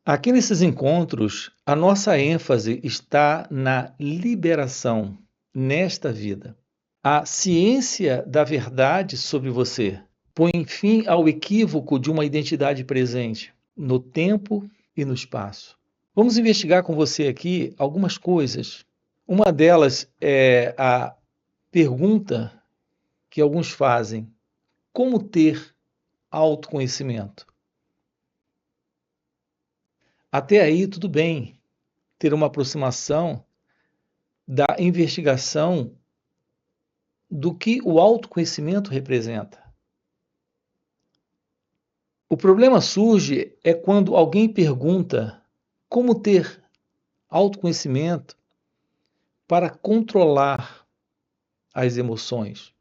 Aqui nesses encontros, a nossa ênfase está na liberação nesta vida. A ciência da verdade sobre você põe fim ao equívoco de uma identidade presente no tempo e no espaço. Vamos investigar com você aqui algumas coisas. Uma delas é a pergunta que alguns fazem: como ter autoconhecimento? Até aí, tudo bem, ter uma aproximação da investigação do que o autoconhecimento representa. O problema surge é quando alguém pergunta como ter autoconhecimento para controlar as emoções.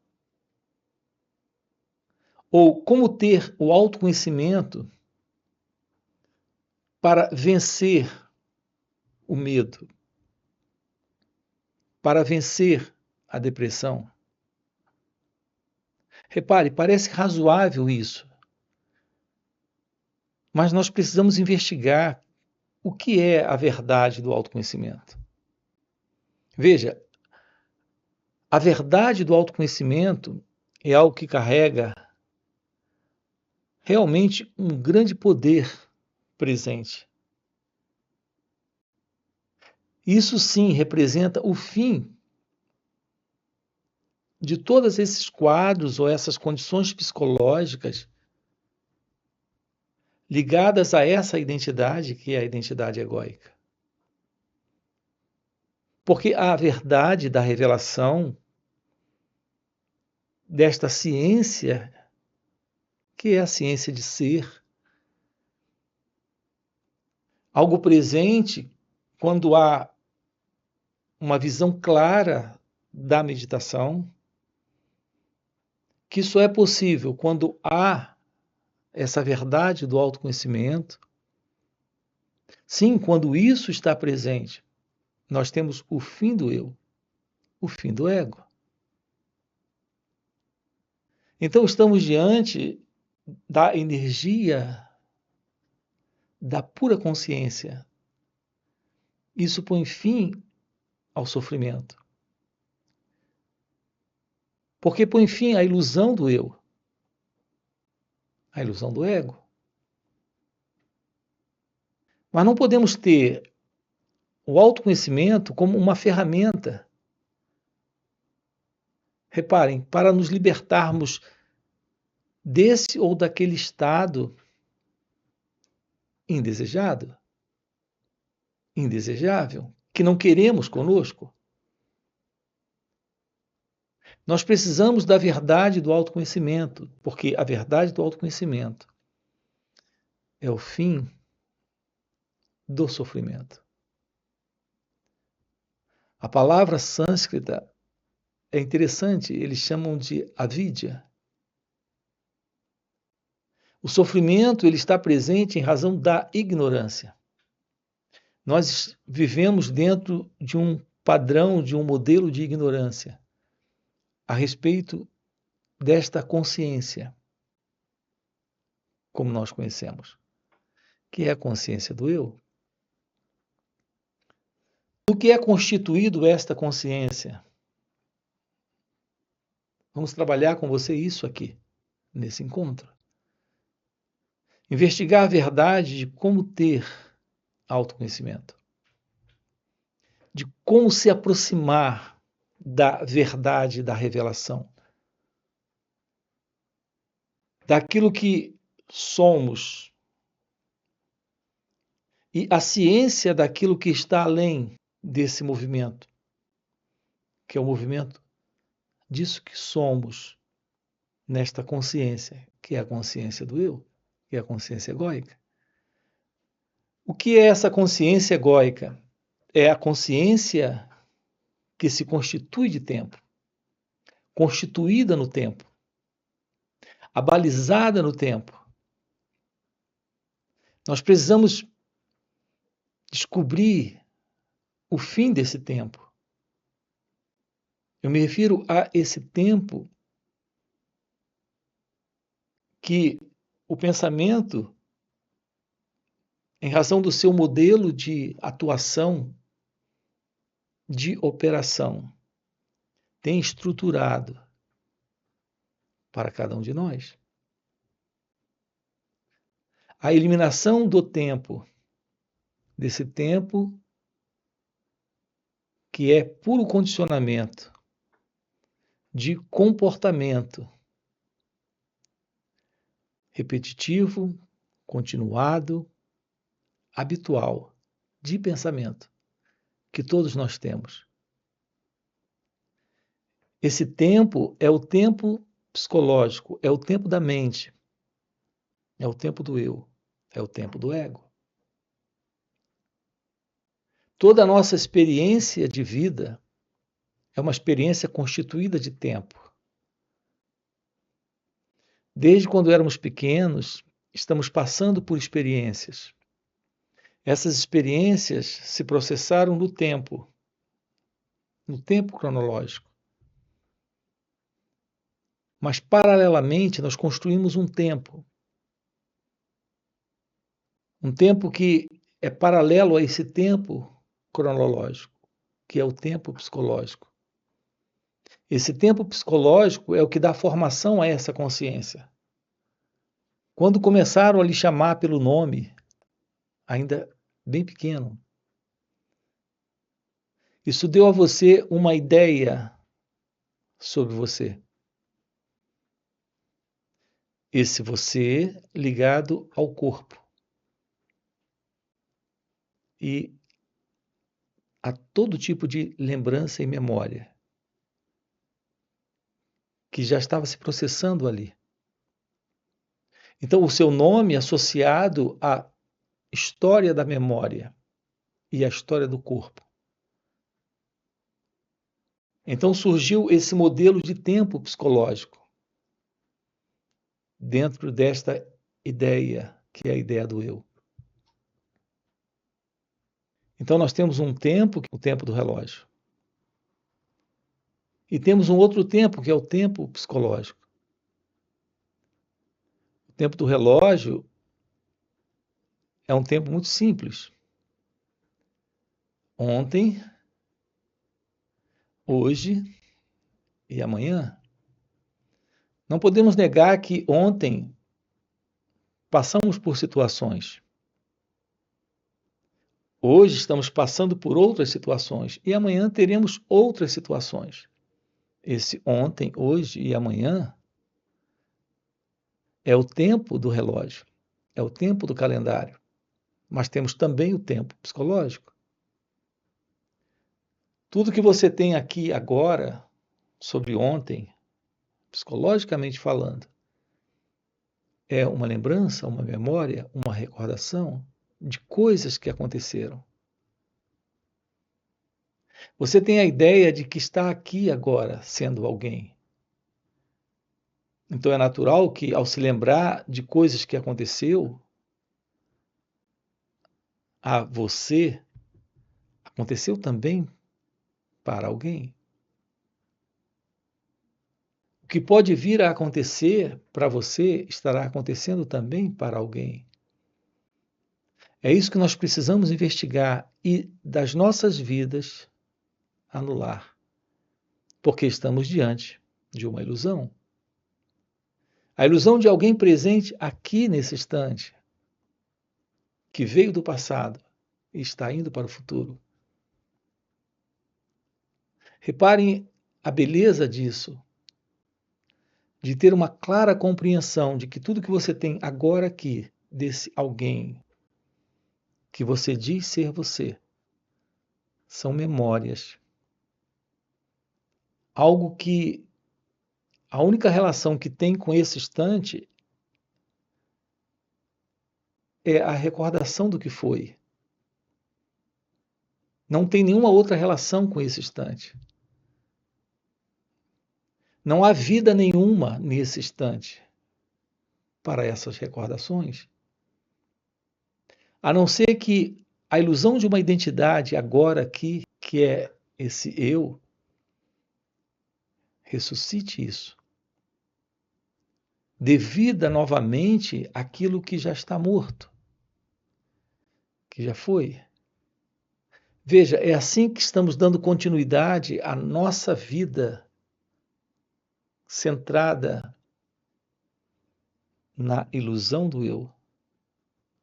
Ou como ter o autoconhecimento para vencer o medo, para vencer a depressão. Repare, parece razoável isso, mas nós precisamos investigar o que é a verdade do autoconhecimento. Veja, a verdade do autoconhecimento é algo que carrega realmente um grande poder presente. Isso sim representa o fim de todos esses quadros ou essas condições psicológicas ligadas a essa identidade que é a identidade egóica. Porque a verdade da revelação desta ciência, que é a ciência de ser, algo presente quando há uma visão clara da meditação, que isso é possível quando há essa verdade do autoconhecimento. Sim, quando isso está presente, nós temos o fim do eu, o fim do ego. Então estamos diante da energia da pura consciência. Isso põe fim ao sofrimento. Porque põe fim à ilusão do eu, à ilusão do ego. Mas não podemos ter o autoconhecimento como uma ferramenta. Reparem, para nos libertarmos desse ou daquele estado indesejado, indesejável, que não queremos conosco. Nós precisamos da verdade do autoconhecimento, porque a verdade do autoconhecimento é o fim do sofrimento. A palavra sânscrita é interessante, eles chamam de avidya. O sofrimento ele está presente em razão da ignorância. Nós vivemos dentro de um padrão, de um modelo de ignorância a respeito desta consciência, como nós conhecemos, que é a consciência do eu. Do que é constituído esta consciência? Vamos trabalhar com você isso aqui, nesse encontro. Investigar a verdade de como ter autoconhecimento, de como se aproximar da verdade da revelação, daquilo que somos e a ciência daquilo que está além desse movimento, que é o movimento disso que somos nesta consciência, que é a consciência do eu, que é a consciência egóica. O que é essa consciência egóica? É a consciência que se constitui de tempo, constituída no tempo, abalizada no tempo. Nós precisamos descobrir o fim desse tempo. Eu me refiro a esse tempo que o pensamento em razão do seu modelo de atuação, de operação, tem estruturado para cada um de nós. A eliminação do tempo, desse tempo que é puro condicionamento de comportamento repetitivo, continuado, habitual, de pensamento, que todos nós temos. Esse tempo é o tempo psicológico, é o tempo da mente, é o tempo do eu, é o tempo do ego. Toda a nossa experiência de vida é uma experiência constituída de tempo. Desde quando éramos pequenos, estamos passando por experiências. Essas experiências se processaram no tempo cronológico. Mas, paralelamente, nós construímos um tempo que é paralelo a esse tempo cronológico, que é o tempo psicológico. Esse tempo psicológico é o que dá formação a essa consciência. Quando começaram a lhe chamar pelo nome, ainda bem pequeno, isso deu a você uma ideia sobre você. Esse você ligado ao corpo e a todo tipo de lembrança e memória que já estava se processando ali. Então, o seu nome associado à história da memória e à história do corpo. Então surgiu esse modelo de tempo psicológico dentro desta ideia, que é a ideia do eu. Então nós temos um tempo, que é o tempo do relógio. E temos um outro tempo, que é o tempo psicológico. O tempo do relógio é um tempo muito simples. Ontem, hoje e amanhã. Não podemos negar que ontem passamos por situações. Hoje estamos passando por outras situações e amanhã teremos outras situações. Esse ontem, hoje e amanhã é o tempo do relógio, é o tempo do calendário, mas temos também o tempo psicológico. Tudo que você tem aqui agora sobre ontem, psicologicamente falando, é uma lembrança, uma memória, uma recordação de coisas que aconteceram. Você tem a ideia de que está aqui agora sendo alguém. Então é natural que, ao se lembrar de coisas que aconteceu a você, aconteceu também para alguém. O que pode vir a acontecer para você estará acontecendo também para alguém. É isso que nós precisamos investigar e das nossas vidas anular, porque estamos diante de uma ilusão. A ilusão de alguém presente aqui nesse instante, que veio do passado e está indo para o futuro. Reparem a beleza disso, de ter uma clara compreensão de que tudo que você tem agora aqui, desse alguém que você diz ser você, são memórias. Algo que a única relação que tem com esse instante é a recordação do que foi. Não tem nenhuma outra relação com esse instante. Não há vida nenhuma nesse instante para essas recordações, a não ser que a ilusão de uma identidade agora aqui, que é esse eu, ressuscite isso. Dê vida novamente àquilo que já está morto. que já foi. Veja, é assim que estamos dando continuidade à nossa vida centrada na ilusão do eu,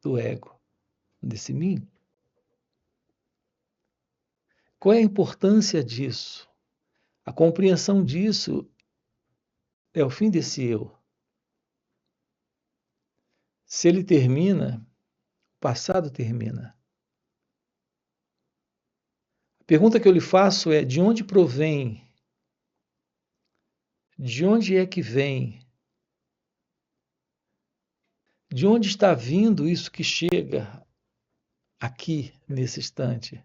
do ego, desse mim. Qual é a importância disso? A compreensão disso é o fim desse eu. Se ele termina, o passado termina. A pergunta que eu lhe faço é: de onde provém? De onde é que vem? De onde está vindo isso que chega aqui, nesse instante?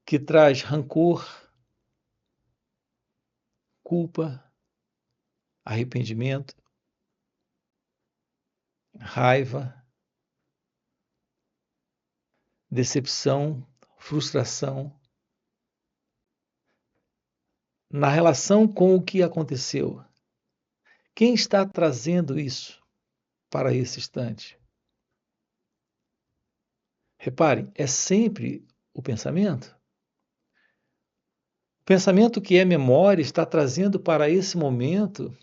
Que traz rancor, culpa, arrependimento, raiva, decepção, frustração, na relação com o que aconteceu. Quem está trazendo isso para esse instante? Reparem, é sempre o pensamento. O pensamento que é memória está trazendo para esse momento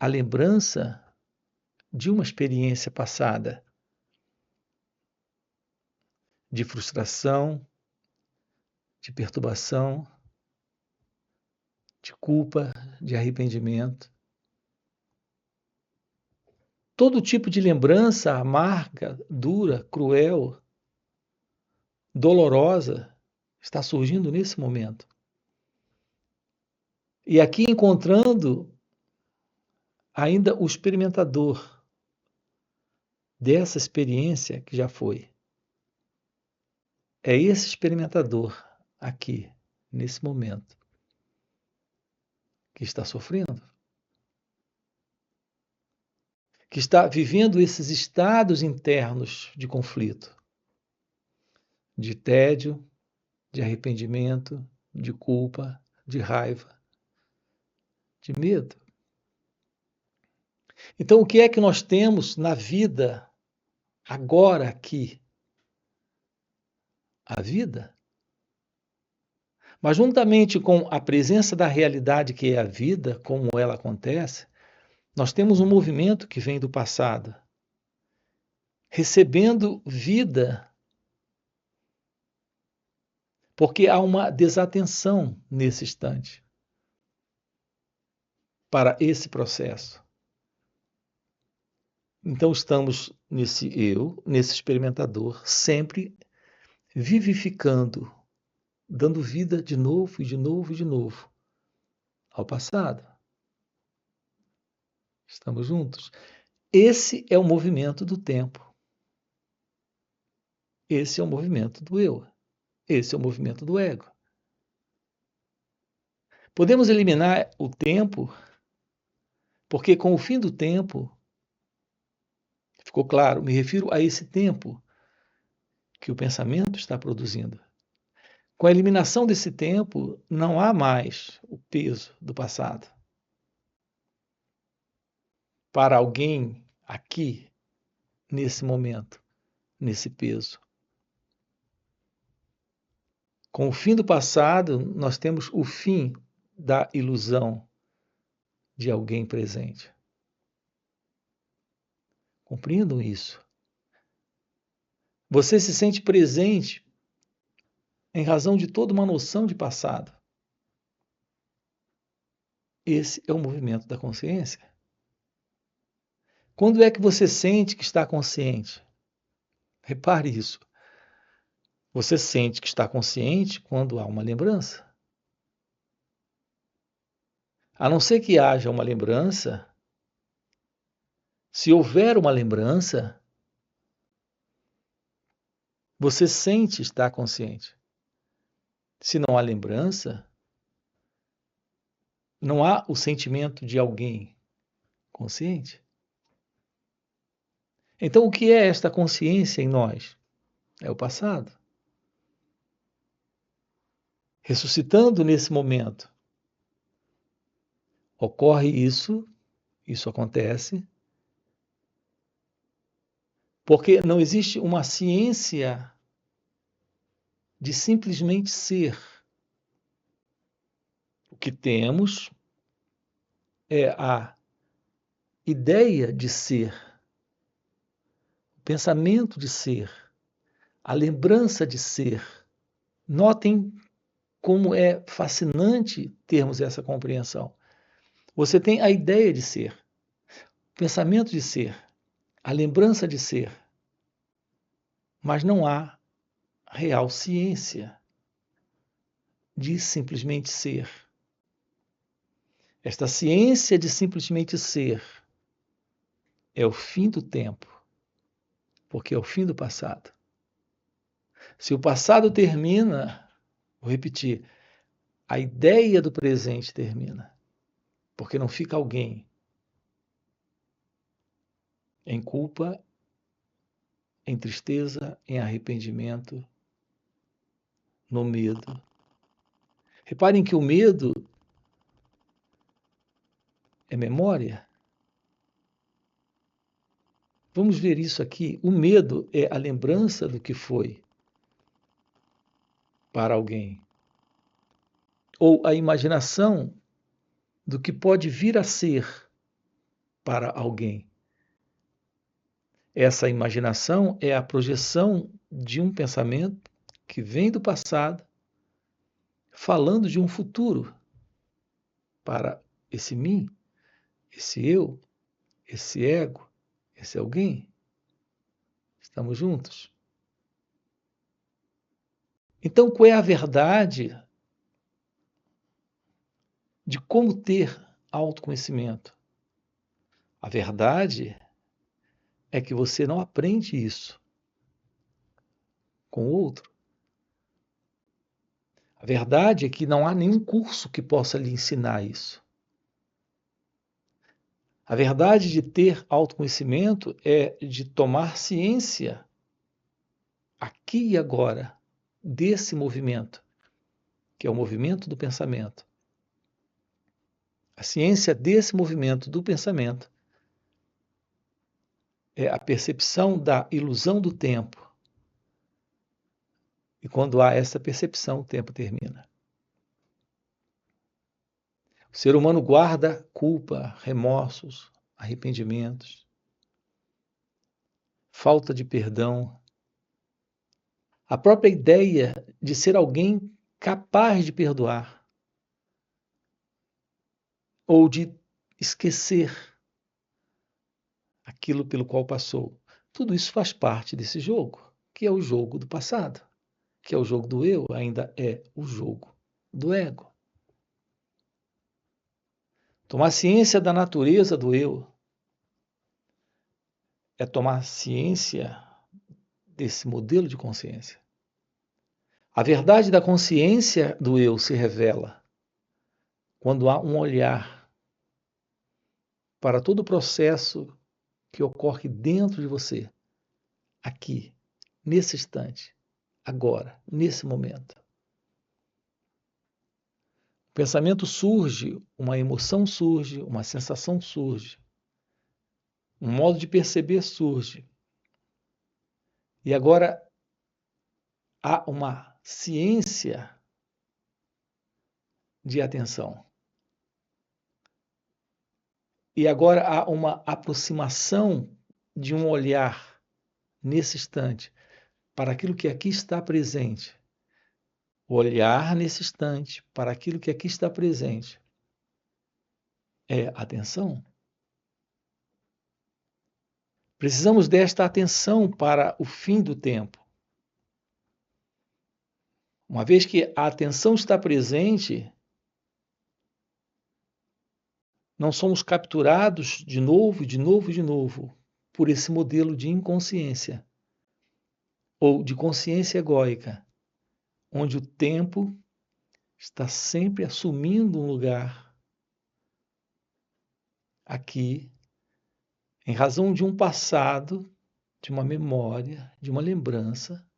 a lembrança de uma experiência passada, de frustração, de perturbação, de culpa, de arrependimento. Todo tipo de lembrança amarga, dura, cruel, dolorosa está surgindo nesse momento. E aqui encontrando ainda o experimentador dessa experiência que já foi. É esse experimentador aqui, nesse momento, que está sofrendo, que está vivendo esses estados internos de conflito, de tédio, de arrependimento, de culpa, de raiva, de medo. Então, o que é que nós temos na vida, agora aqui? A vida. Mas, juntamente com a presença da realidade que é a vida, como ela acontece, nós temos um movimento que vem do passado, recebendo vida, porque há uma desatenção nesse instante para esse processo. Então estamos nesse eu, nesse experimentador, sempre vivificando, dando vida de novo e de novo e de novo ao passado. Estamos juntos. Esse é o movimento do tempo. Esse é o movimento do eu. Esse é o movimento do ego. Podemos eliminar o tempo, porque com o fim do tempo, ficou claro, me refiro a esse tempo que o pensamento está produzindo. Com a eliminação desse tempo, não há mais o peso do passado. Para alguém aqui, nesse momento, nesse peso. Com o fim do passado, nós temos o fim da ilusão de alguém presente. Compreendam isso. Você se sente presente em razão de toda uma noção de passado. Esse é o movimento da consciência. Quando é que você sente que está consciente? Repare isso. Você sente que está consciente quando há uma lembrança. A não ser que haja uma lembrança, se houver uma lembrança, você sente estar consciente. Se não há lembrança, não há o sentimento de alguém consciente. Então, o que é esta consciência em nós? É o passado. Ressuscitando nesse momento. Ocorre isso acontece, Porque não existe uma ciência de simplesmente ser. O que temos é a ideia de ser, o pensamento de ser, a lembrança de ser. Notem como é fascinante termos essa compreensão. Você tem a ideia de ser, o pensamento de ser, a lembrança de ser, mas não há real ciência de simplesmente ser. Esta ciência de simplesmente ser é o fim do tempo, porque é o fim do passado. Se o passado termina, vou repetir, a ideia do presente termina, porque não fica alguém em culpa, em tristeza, em arrependimento, no medo. Reparem que o medo é memória. Vamos ver isso aqui. O medo é a lembrança do que foi para alguém, ou a imaginação do que pode vir a ser para alguém. Essa imaginação é a projeção de um pensamento que vem do passado, falando de um futuro para esse mim, esse eu, esse ego, esse alguém. Estamos juntos? Então, qual é a verdade de como ter autoconhecimento? A verdade é que você não aprende isso com o outro. A verdade é que não há nenhum curso que possa lhe ensinar isso. A verdade de ter autoconhecimento é de tomar ciência aqui e agora desse movimento, que é o movimento do pensamento. A ciência desse movimento do pensamento é a percepção da ilusão do tempo. E quando há essa percepção, o tempo termina. O ser humano guarda culpa, remorsos, arrependimentos, falta de perdão. A própria ideia de ser alguém capaz de perdoar ou de esquecer aquilo pelo qual passou. Tudo isso faz parte desse jogo, que é o jogo do passado, que é o jogo do eu, ainda é o jogo do ego. Tomar ciência da natureza do eu é tomar ciência desse modelo de consciência. A verdade da consciência do eu se revela quando há um olhar para todo o processo que ocorre dentro de você, aqui, nesse instante, agora, nesse momento. O pensamento surge, uma emoção surge, uma sensação surge, um modo de perceber surge. E agora há uma ciência de atenção. E agora há uma aproximação de um olhar nesse instante para aquilo que aqui está presente. O olhar nesse instante para aquilo que aqui está presente é atenção. Precisamos desta atenção para o fim do tempo. Uma vez que a atenção está presente, não somos capturados de novo, de novo, de novo por esse modelo de inconsciência ou de consciência egóica, onde o tempo está sempre assumindo um lugar aqui, em razão de um passado, de uma memória, de uma lembrança.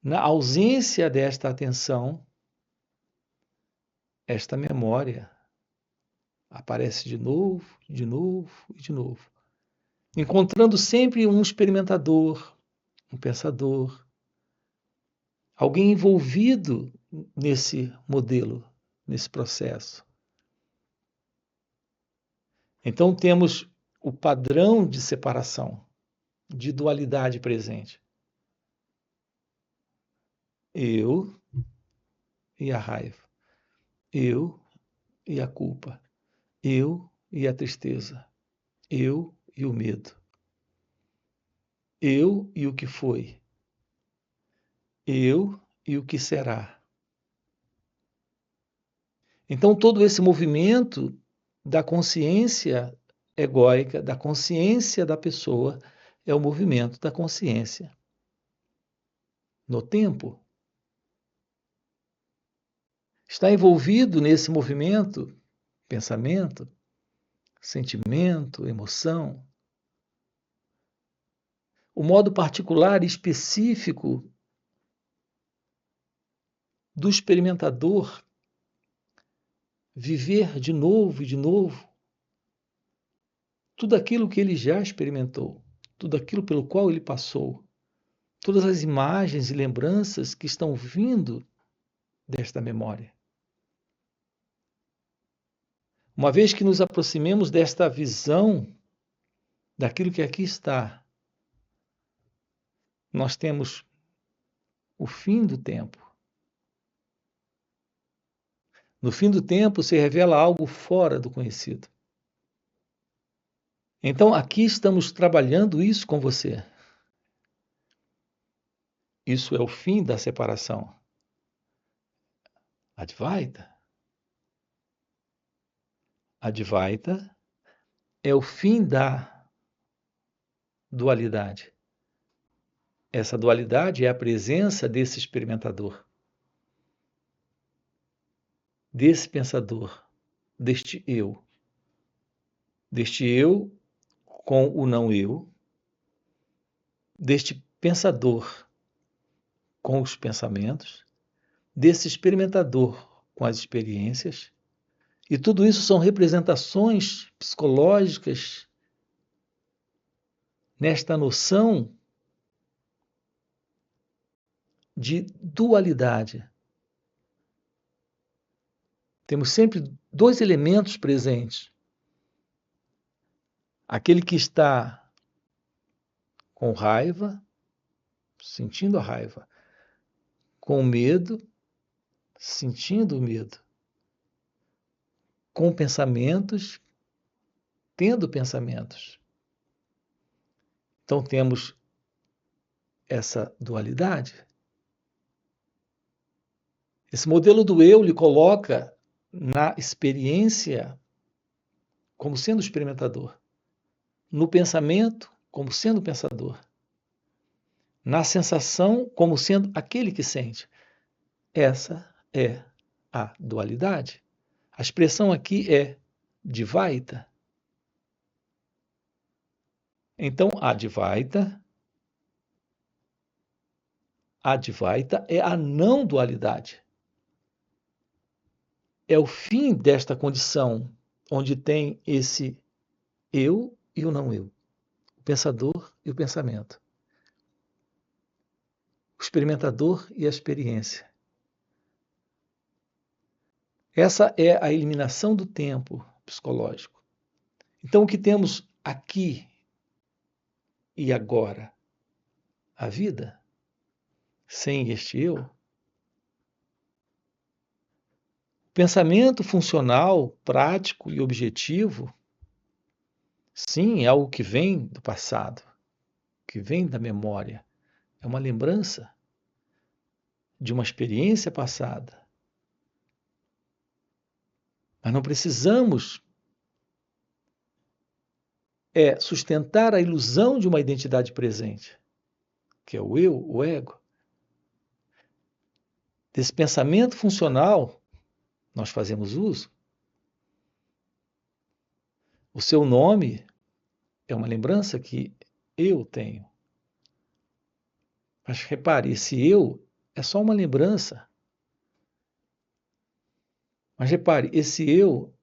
Na ausência desta atenção, esta memória aparece de novo e de novo. encontrando sempre um experimentador, um pensador, alguém envolvido nesse modelo, nesse processo. Então temos o padrão de separação, de dualidade presente. Eu e a raiva. Eu e a culpa. Eu e a tristeza. Eu e o medo. Eu e o que foi. Eu e o que será. Então, todo esse movimento da consciência egóica, da consciência da pessoa, é o movimento da consciência no tempo. Está envolvido nesse movimento pensamento, sentimento, emoção. O modo particular e específico do experimentador viver de novo e de novo tudo aquilo que ele já experimentou, tudo aquilo pelo qual ele passou, todas as imagens e lembranças que estão vindo desta memória. Uma vez que nos aproximemos desta visão daquilo que aqui está, nós temos o fim do tempo. No fim do tempo se revela algo fora do conhecido. Então aqui estamos trabalhando isso com você. Isso é o fim da separação. Advaita. Advaita é o fim da dualidade. Essa dualidade é a presença desse experimentador, desse pensador, deste eu com o não eu, deste pensador com os pensamentos, desse experimentador com as experiências, e tudo isso são representações psicológicas nesta noção de dualidade. Temos sempre dois elementos presentes. Aquele que está com raiva, sentindo a raiva, com medo, sentindo o medo, com pensamentos, tendo pensamentos. Então temos essa dualidade. Esse modelo do eu lhe coloca na experiência como sendo experimentador, no pensamento como sendo pensador, na sensação como sendo aquele que sente. Essa é a dualidade. A expressão aqui é Dvaita. Então, Advaita é a não dualidade. É o fim desta condição onde tem esse eu e o não eu, o pensador e o pensamento, o experimentador e a experiência. Essa é a eliminação do tempo psicológico. Então, o que temos aqui e agora? A vida, sem este eu. Pensamento funcional, prático e objetivo, sim, é algo que vem do passado, que vem da memória. É uma lembrança de uma experiência passada. Mas não precisamos sustentar a ilusão de uma identidade presente, que é o eu, o ego. Desse pensamento funcional, nós fazemos uso. O seu nome é uma lembrança que eu tenho. Mas repare, esse eu é só uma lembrança. Mas repare, esse eu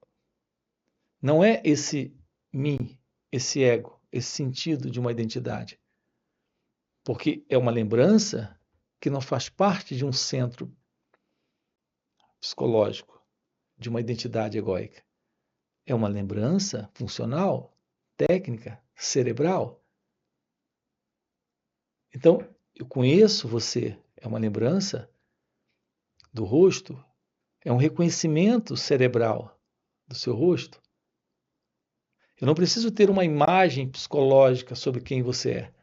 não é esse mim, esse ego, esse sentido de uma identidade, porque é uma lembrança que não faz parte de um centro psicológico, de uma identidade egóica. É uma lembrança funcional, técnica, cerebral. Então, eu conheço você, é uma lembrança do rosto, é um reconhecimento cerebral do seu rosto. Eu não preciso ter uma imagem psicológica sobre quem você é.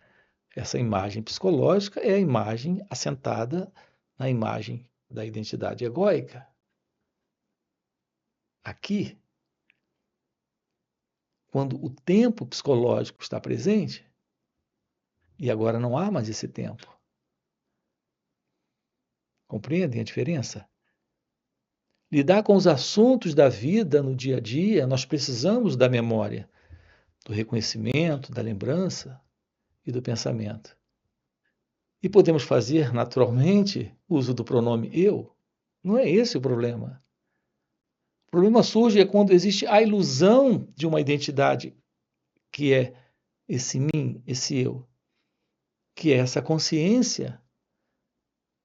Essa imagem psicológica é a imagem assentada na imagem da identidade egóica. Aqui, quando o tempo psicológico está presente, e agora não há mais esse tempo. Compreendem a diferença? Lidar com os assuntos da vida no dia a dia, nós precisamos da memória, do reconhecimento, da lembrança e do pensamento. E podemos fazer, naturalmente, uso do pronome eu. Não é esse o problema. O problema surge quando existe a ilusão de uma identidade que é esse mim, esse eu, que é essa consciência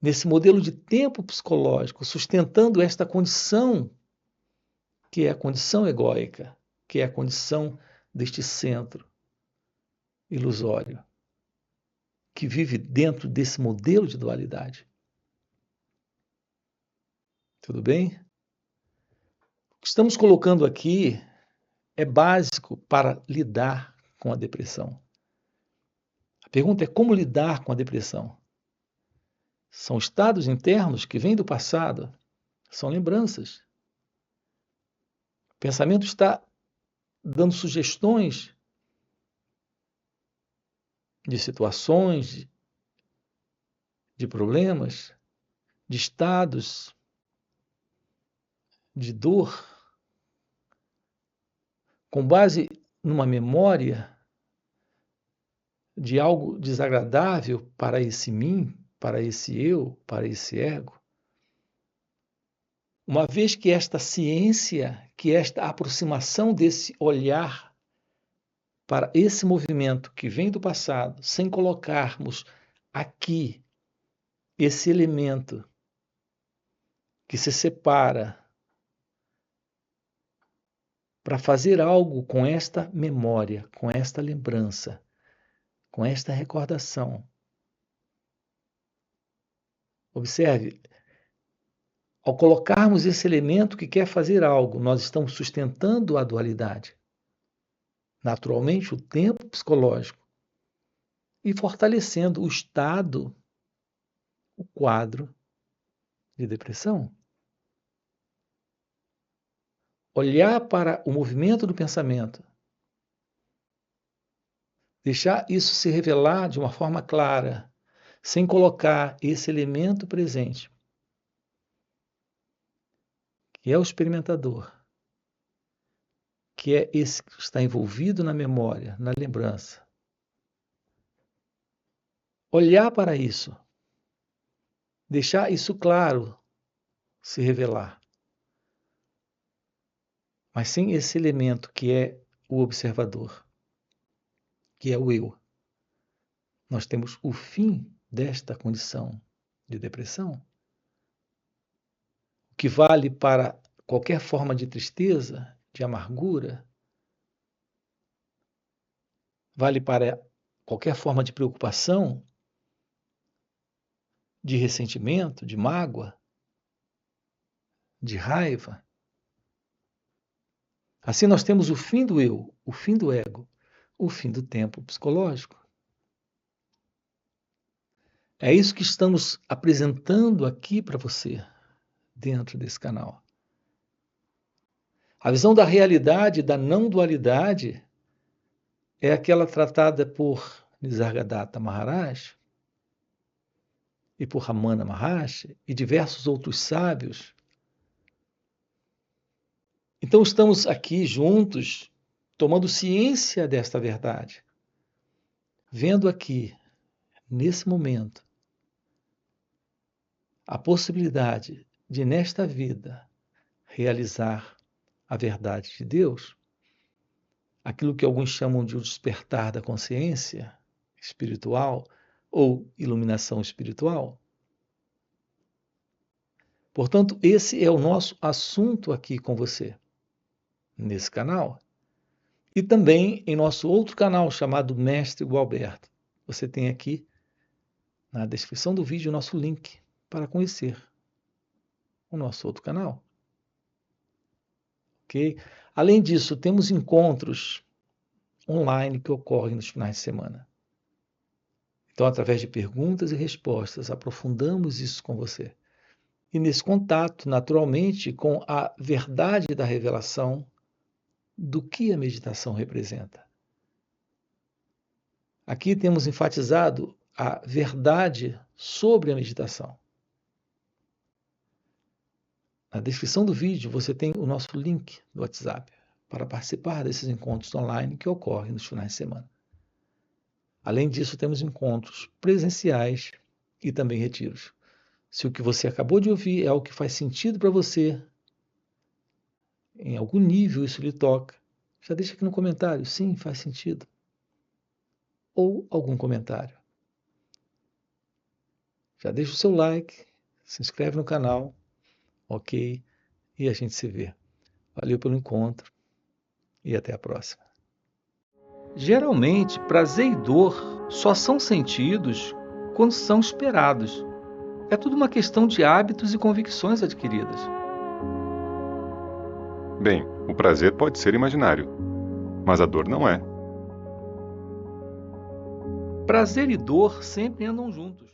nesse modelo de tempo psicológico, sustentando esta condição, que é a condição egóica, que é a condição deste centro ilusório, que vive dentro desse modelo de dualidade. Tudo bem? O que estamos colocando aqui é básico para lidar com a depressão. A pergunta é como lidar com a depressão? São estados internos que vêm do passado, são lembranças. O pensamento está dando sugestões de situações, de problemas, de estados, de dor, com base numa memória de algo desagradável para esse mim, para esse eu, para esse ego. Uma vez que esta ciência, que esta aproximação desse olhar para esse movimento que vem do passado, sem colocarmos aqui esse elemento que se separa para fazer algo com esta memória, com esta lembrança, com esta recordação. Observe, ao colocarmos esse elemento que quer fazer algo, nós estamos sustentando a dualidade. Naturalmente, o tempo psicológico e fortalecendo o estado, o quadro de depressão. Olhar para o movimento do pensamento, deixar isso se revelar de uma forma clara, sem colocar esse elemento presente, que é o experimentador, que é esse que está envolvido na memória, na lembrança. Olhar para isso, deixar isso claro se revelar. Mas sem esse elemento que é o observador, que é o eu, nós temos o fim desta condição de depressão, o que vale para qualquer forma de tristeza, de amargura, vale para qualquer forma de preocupação, de ressentimento, de mágoa, de raiva. Assim nós temos o fim do eu, o fim do ego, o fim do tempo psicológico. É isso que estamos apresentando aqui para você, dentro desse canal. A visão da realidade, da não dualidade, é aquela tratada por Nisargadatta Maharaj e por Ramana Maharshi e diversos outros sábios. Então estamos aqui juntos, tomando ciência desta verdade, vendo aqui, nesse momento, a possibilidade de, nesta vida, realizar a verdade de Deus, aquilo que alguns chamam de o despertar da consciência espiritual ou iluminação espiritual. Portanto, esse é o nosso assunto aqui com você, nesse canal. E também em nosso outro canal chamado Mestre Gualberto. Você tem aqui na descrição do vídeo o nosso link para conhecer o nosso outro canal. Ok? Além disso, temos encontros online que ocorrem nos finais de semana. Então, através de perguntas e respostas, aprofundamos isso com você. E nesse contato, naturalmente, com a verdade da revelação do que a meditação representa. Aqui temos enfatizado a verdade sobre a meditação. Na descrição do vídeo você tem o nosso link do WhatsApp para participar desses encontros online que ocorrem nos finais de semana. Além disso, temos encontros presenciais e também retiros. Se o que você acabou de ouvir é o que faz sentido para você, em algum nível isso lhe toca, já deixa aqui no comentário, sim, faz sentido. Ou algum comentário. Já deixa o seu like, se inscreve no canal, ok? E a gente se vê. Valeu pelo encontro e até a próxima. Geralmente, prazer e dor só são sentidos quando são esperados. É tudo uma questão de hábitos e convicções adquiridas. Bem, o prazer pode ser imaginário, mas a dor não é. Prazer e dor sempre andam juntos.